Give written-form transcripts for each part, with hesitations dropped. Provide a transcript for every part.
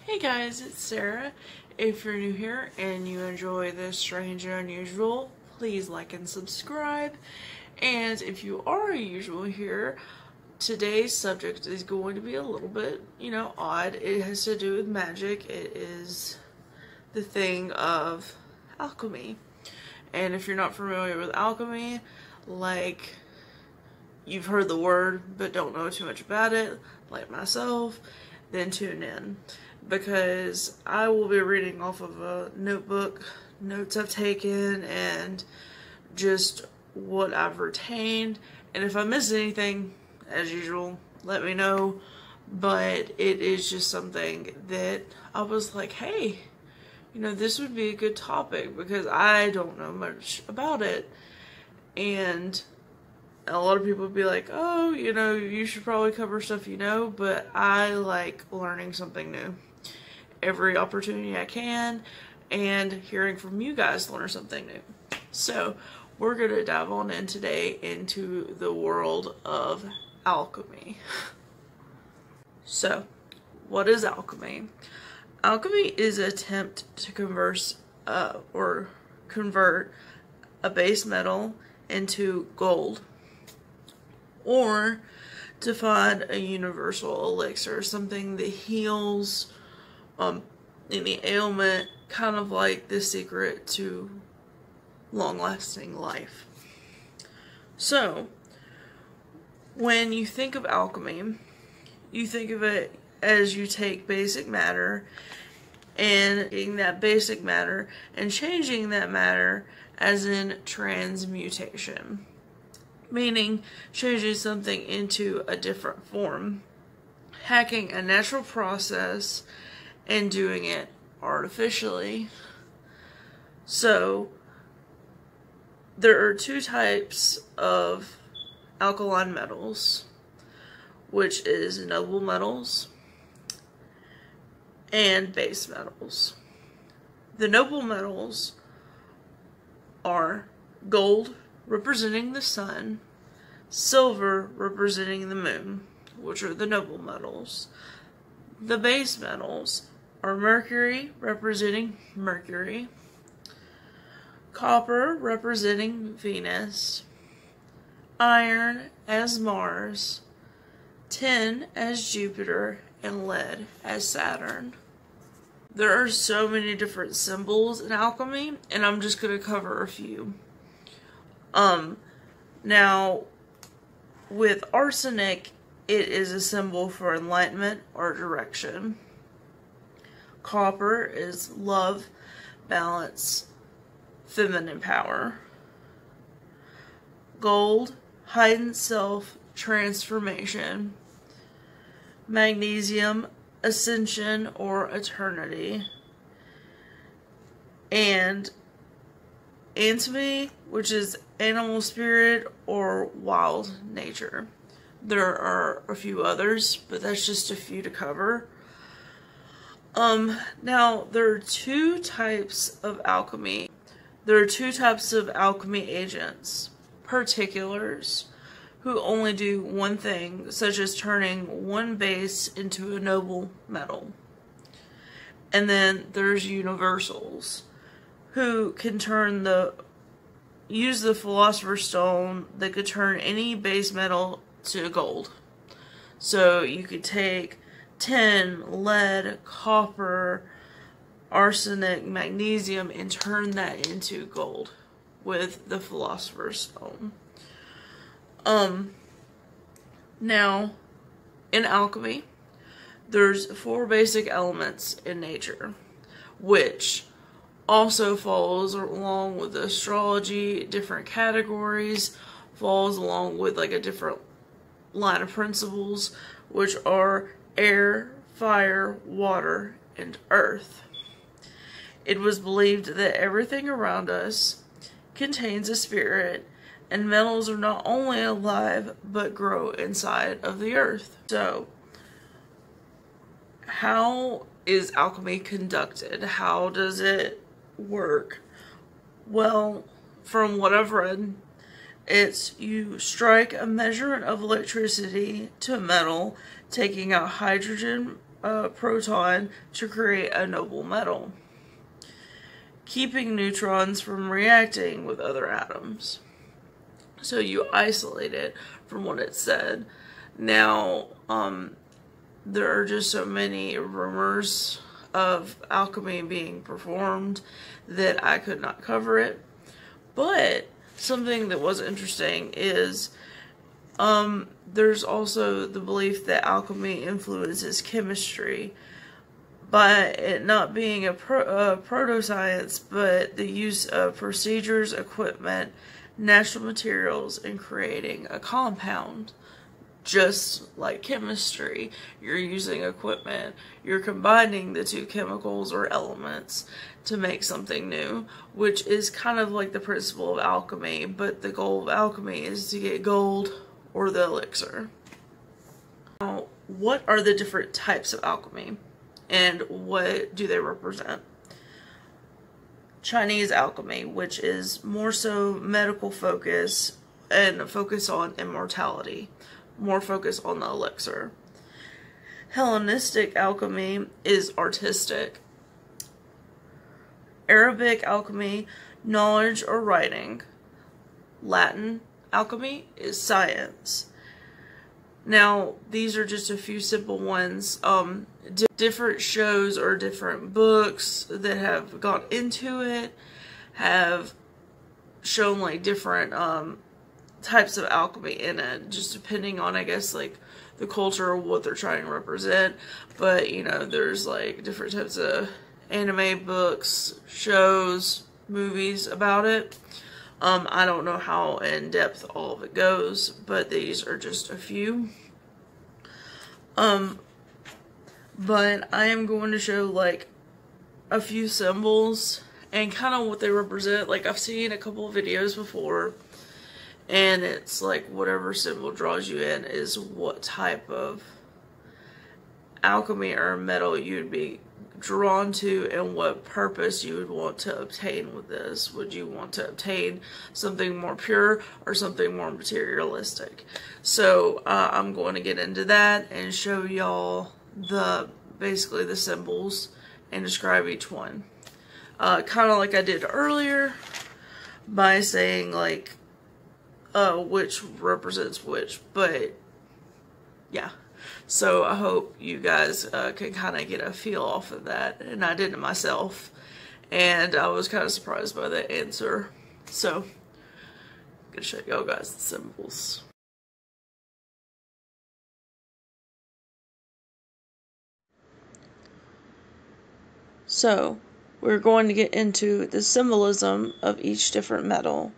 Hey guys, it's Sarah. If you're new here and you enjoy this strange and unusual, please like and subscribe. And if you are a usual here, today's subject is going to be a little bit, odd. It has to do with magic. It is the thing of alchemy. And if you're not familiar with alchemy, like you've heard the word but don't know too much about it, like myself, then tune in. Because I will be reading off of a notebook, notes I've taken, and just what I've retained. And if I miss anything, as usual, let me know. But it is just something that I was like, hey, this would be a good topic because I don't know much about it. And a lot of people would be like, oh, you should probably cover stuff but I like learning something new every opportunity I can, and hearing from you guys learn something new. So we're going to dive on in today into the world of alchemy. So what is alchemy? Alchemy is an attempt to convert a base metal into gold, or to find a universal elixir, something that heals any ailment, kind of like the secret to long-lasting life. So, when you think of alchemy, you think of it as you take basic matter and taking that basic matter and changing that matter, as in transmutation. Meaning changing something into a different form, hacking a natural process and doing it artificially. So there are two types of alkaline metals, which is noble metals and base metals. The noble metals are gold, representing the sun, silver representing the moon, which are the noble metals. The base metals are mercury, representing Mercury, copper representing Venus, iron as Mars, tin as Jupiter, and lead as Saturn. There are so many different symbols in alchemy, and I'm just going to cover a few. Now, with arsenic, it is a symbol for enlightenment or direction. Copper is love, balance, feminine power. Gold, heightened self-transformation. Magnesium, ascension or eternity. And antimony, which is animal spirit or wild nature. There are a few others, but that's just a few to cover. Now, there are two types of alchemy. There are two types of alchemy agents. Particulars, who only do one thing, such as turning one base into a noble metal. And then there's universals, who can use the Philosopher's Stone that could turn any base metal to gold. So you could take tin, lead, copper, arsenic, magnesium, and turn that into gold with the Philosopher's Stone. Now, in alchemy, there's 4 basic elements in nature, which also follows along with astrology, different categories, falls along with like a different line of principles, which are air, fire, water, and earth. It was believed that everything around us contains a spirit, and metals are not only alive but grow inside of the earth. So, how is alchemy conducted? How does it work? Well, from what I've read, it's you strike a measurement of electricity to a metal, taking out hydrogen proton to create a noble metal, keeping neutrons from reacting with other atoms. So you isolate it from what it said. Now, there are just so many rumors of alchemy being performed that I could not cover it. But something that was interesting is there's also the belief that alchemy influences chemistry by it not being a proto-science, but the use of procedures, equipment, natural materials in creating a compound. Just like chemistry, you're using equipment, you're combining the two chemicals or elements to make something new, which is kind of like the principle of alchemy, but the goal of alchemy is to get gold or the elixir. Now, what are the different types of alchemy, and what do they represent? Chinese alchemy, which is more so medical focus and focus on immortality, more focus on the elixir. Hellenistic alchemy is artistic. Arabic alchemy, knowledge or writing. Latin alchemy is science. Now, these are just a few simple ones. Different shows or different books that have gone into it have shown like different types of alchemy in it, just depending on, I guess, like the culture or what they're trying to represent. But you know, there's like different types of anime, books, shows, movies about it. I don't know how in depth all of it goes, but these are just a few. But I am going to show like a few symbols and kind of what they represent. Like, I've seen a couple of videos before, and it's like whatever symbol draws you in is what type of alchemy or metal you'd be drawn to and what purpose you would want to obtain with this. Would you want to obtain something more pure or something more materialistic? So I'm going to get into that and show y'all basically the symbols and describe each one. Kind of like I did earlier by saying like which represents which, but yeah. So I hope you guys can kind of get a feel off of that, and I did it myself, and I was kind of surprised by the answer. So I'm gonna show y'all guys the symbols. So we're going to get into the symbolism of each different metal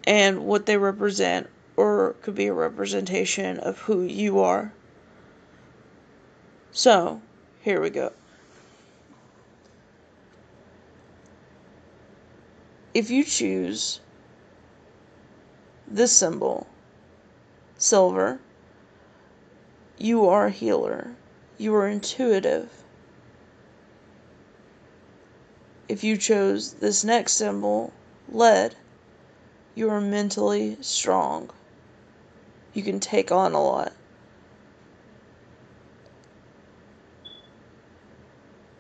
and what they represent, or could be a representation of who you are. So, here we go. If you choose this symbol, silver, you are a healer. You are intuitive. If you chose this next symbol, lead, you are mentally strong. You can take on a lot.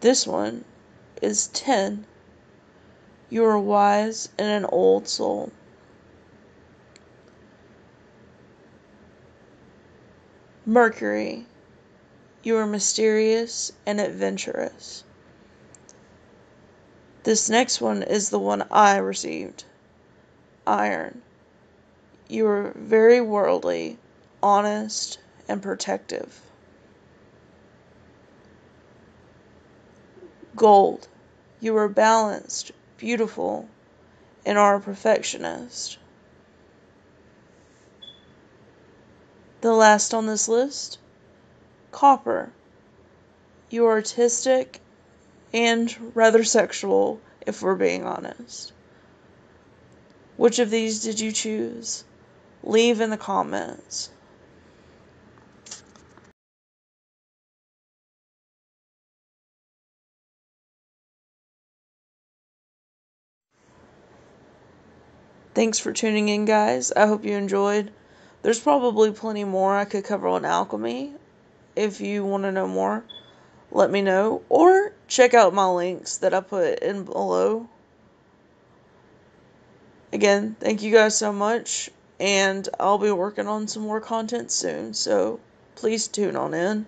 This one is 10. You are wise and an old soul. Mercury. You are mysterious and adventurous. This next one is the one I received. Iron. You are very worldly, honest, and protective. Gold. You are balanced, beautiful, and are a perfectionist. The last on this list, copper. You are artistic and rather sexual, if we're being honest. Which of these did you choose? Leave in the comments. Thanks for tuning in, guys. I hope you enjoyed. There's probably plenty more I could cover on alchemy if you want to know more. let me know, or check out my links that I put in below. Again, thank you guys so much, and I'll be working on some more content soon, so please tune on in.